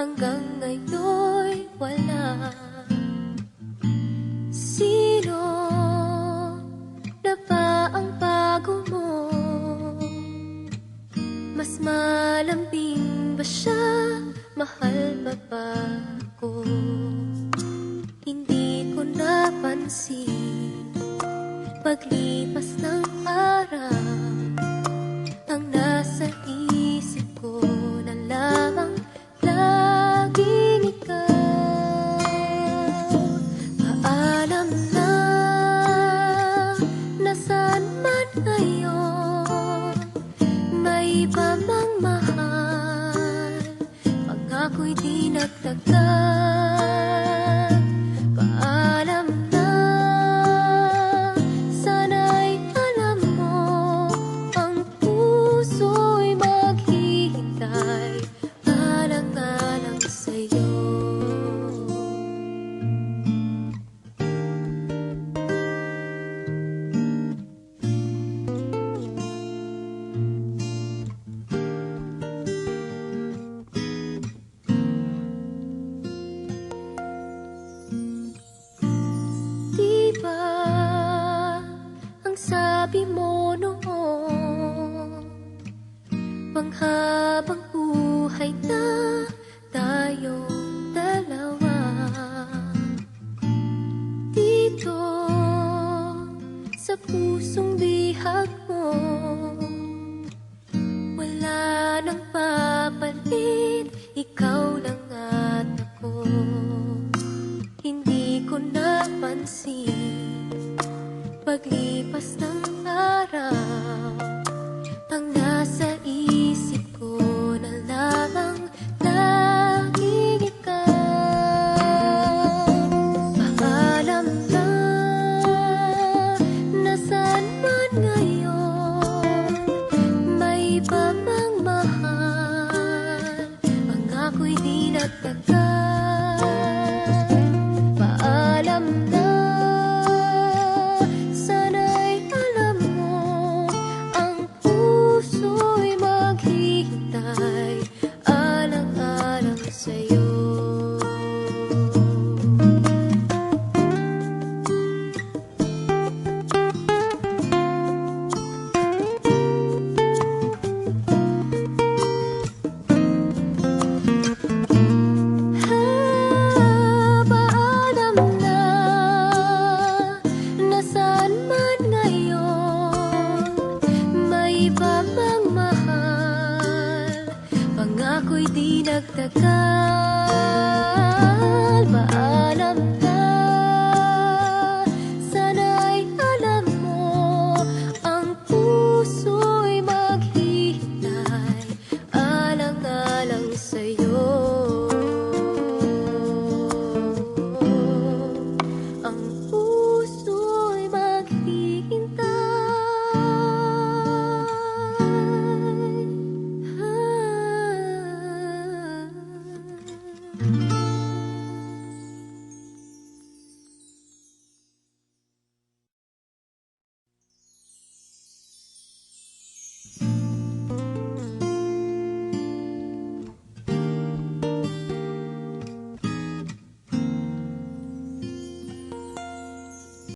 hanggang ngayon'y wala. Sino na ba ang bago mo? Mas malambing ba siya? Mahal pa ba ako? Hindi ko napansin paglipas ng araw. Ang nasa isip ko na lamang laging ikaw. Paalam na, nasaan man ngayon, may iba mang mahal, pangko'y di nagtagal. Paalam na, sana'y alam mo, ang puso'y maghihintay alang-alang sa'yo. Sabi mo noon, panghabang buhay na tayong dalawa. Dito sa pusong bihag mo, wala nang papalit, ikaw lang at ako. Hindi ko napansin paglipas ng araw, ang nasa isip ko na lamang laging ikaw. Paalam na, nasaan man ngayon, may iba mang mahal, pangko'y di nagtagal. Paalam na, ako'y di nagtagal. Paalam na, sana'y alam mo, ang puso'y maghihintay alang-alang sa'yo. Ang puso'y maghihintay. Mm-hmm.